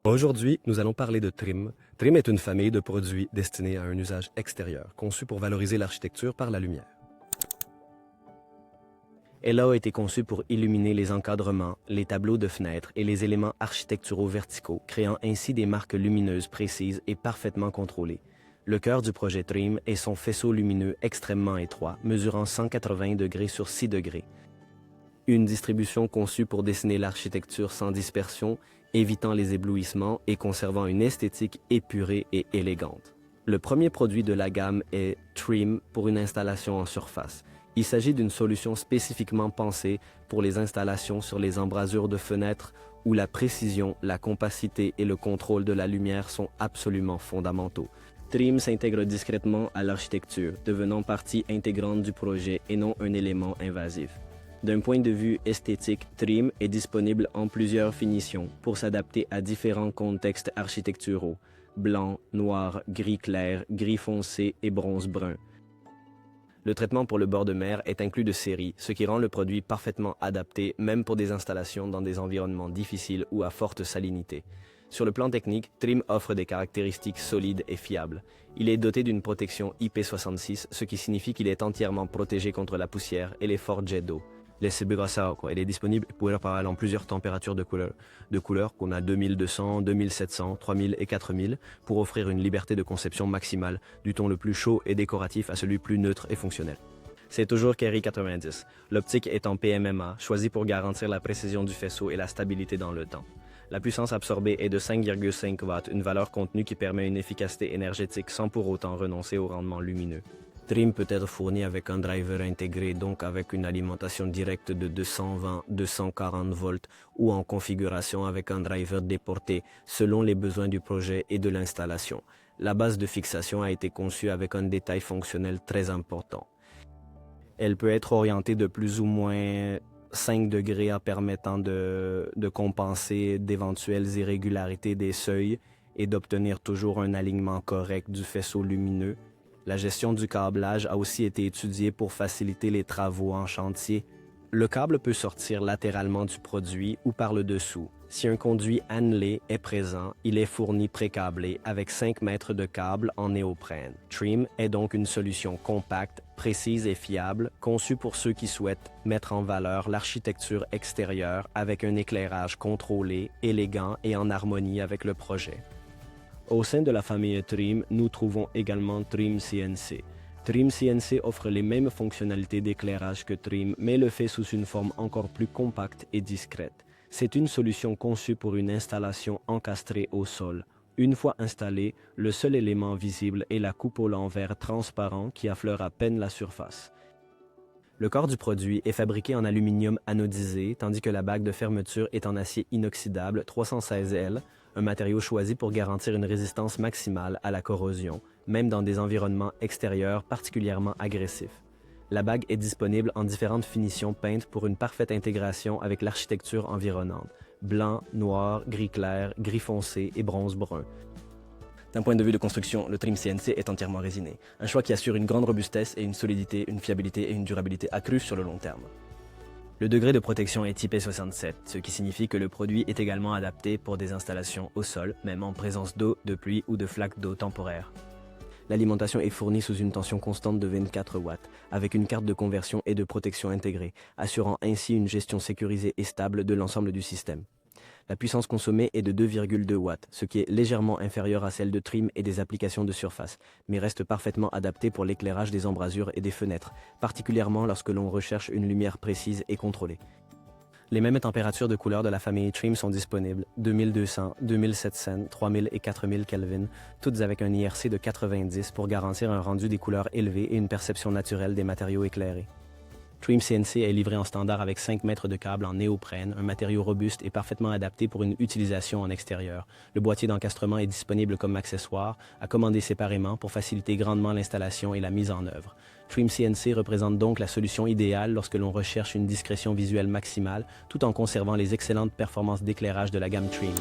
Aujourd'hui, nous allons parler de Trim. Trim est une famille de produits destinés à un usage extérieur, conçus pour valoriser l'architecture par la lumière. Elle a été conçue pour illuminer les encadrements, les tableaux de fenêtres et les éléments architecturaux verticaux, créant ainsi des marques lumineuses précises et parfaitement contrôlées. Le cœur du projet Trim est son faisceau lumineux extrêmement étroit, mesurant 180 degrés sur 6 degrés. Une distribution conçue pour dessiner l'architecture sans dispersion, évitant les éblouissements et conservant une esthétique épurée et élégante. Le premier produit de la gamme est Trim pour une installation en surface. Il s'agit d'une solution spécifiquement pensée pour les installations sur les embrasures de fenêtres où la précision, la compacité et le contrôle de la lumière sont absolument fondamentaux. Trim s'intègre discrètement à l'architecture, devenant partie intégrante du projet et non un élément invasif. D'un point de vue esthétique, Trim est disponible en plusieurs finitions pour s'adapter à différents contextes architecturaux: blanc, noir, gris clair, gris foncé et bronze brun. Le traitement pour le bord de mer est inclus de série, ce qui rend le produit parfaitement adapté même pour des installations dans des environnements difficiles ou à forte salinité. Sur le plan technique, Trim offre des caractéristiques solides et fiables. Il est doté d'une protection IP66, ce qui signifie qu'il est entièrement protégé contre la poussière et les forts jets d'eau. Il est disponible pour en plusieurs températures de couleurs qu'on a 2200, 2700, 3000 et 4000 pour offrir une liberté de conception maximale du ton le plus chaud et décoratif à celui plus neutre et fonctionnel. C'est toujours Kerry 90. L'optique est en PMMA, choisie pour garantir la précision du faisceau et la stabilité dans le temps. La puissance absorbée est de 5,5 watts, une valeur contenue qui permet une efficacité énergétique sans pour autant renoncer au rendement lumineux. Trim peut être fourni avec un driver intégré, donc avec une alimentation directe de 220-240 volts ou en configuration avec un driver déporté selon les besoins du projet et de l'installation. La base de fixation a été conçue avec un détail fonctionnel très important. Elle peut être orientée de plus ou moins 5 degrés en permettant de compenser d'éventuelles irrégularités des seuils et d'obtenir toujours un alignement correct du faisceau lumineux. La gestion du câblage a aussi été étudiée pour faciliter les travaux en chantier. Le câble peut sortir latéralement du produit ou par le dessous. Si un conduit annelé est présent, il est fourni pré-câblé avec 5 mètres de câble en néoprène. Trim est donc une solution compacte, précise et fiable, conçue pour ceux qui souhaitent mettre en valeur l'architecture extérieure avec un éclairage contrôlé, élégant et en harmonie avec le projet. Au sein de la famille Trim, nous trouvons également Trim CNC. Trim CNC offre les mêmes fonctionnalités d'éclairage que Trim, mais le fait sous une forme encore plus compacte et discrète. C'est une solution conçue pour une installation encastrée au sol. Une fois installée, le seul élément visible est la coupole en verre transparent qui affleure à peine la surface. Le corps du produit est fabriqué en aluminium anodisé, tandis que la bague de fermeture est en acier inoxydable 316L, un matériau choisi pour garantir une résistance maximale à la corrosion, même dans des environnements extérieurs particulièrement agressifs. La bague est disponible en différentes finitions peintes pour une parfaite intégration avec l'architecture environnante: blanc, noir, gris clair, gris foncé et bronze brun. D'un point de vue de construction, le Trim CNC est entièrement résiné, un choix qui assure une grande robustesse et une solidité, une fiabilité et une durabilité accrues sur le long terme. Le degré de protection est IP67, ce qui signifie que le produit est également adapté pour des installations au sol, même en présence d'eau, de pluie ou de flaques d'eau temporaires. L'alimentation est fournie sous une tension constante de 24 watts, avec une carte de conversion et de protection intégrée, assurant ainsi une gestion sécurisée et stable de l'ensemble du système. La puissance consommée est de 2,2 watts, ce qui est légèrement inférieur à celle de Trim et des applications de surface, mais reste parfaitement adapté pour l'éclairage des embrasures et des fenêtres, particulièrement lorsque l'on recherche une lumière précise et contrôlée. Les mêmes températures de couleurs de la famille Trim sont disponibles: 2200, 2700, 3000 et 4000 Kelvin, toutes avec un IRC de 90 pour garantir un rendu des couleurs élevé et une perception naturelle des matériaux éclairés. Trim CNC est livré en standard avec 5 mètres de câble en néoprène, un matériau robuste et parfaitement adapté pour une utilisation en extérieur. Le boîtier d'encastrement est disponible comme accessoire, à commander séparément pour faciliter grandement l'installation et la mise en œuvre. Trim CNC représente donc la solution idéale lorsque l'on recherche une discrétion visuelle maximale tout en conservant les excellentes performances d'éclairage de la gamme Trim.